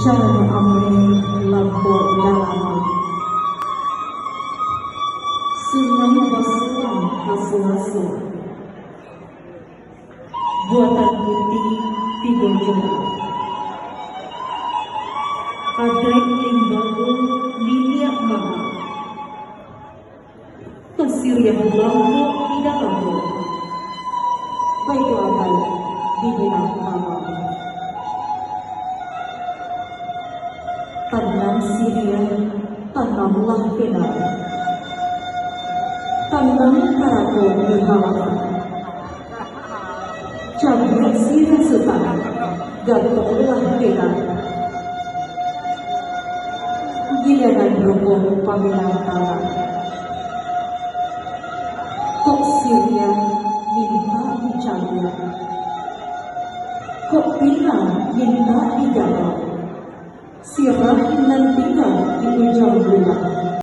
Cara amri lampu dalam sungai basuhan hasil-hasil buatan putih tidur jerah adrek limbago liliak mahal kesiriah lampu di dalammu baik abai di binang kamar tanam siriah tanamlah benar tanam karago di halaman cabut sirah setan gantunglah benar giliran berhubung pamilang tanah kok siriah minta dijaga kok bilang minta dijaga sirah nan tinggal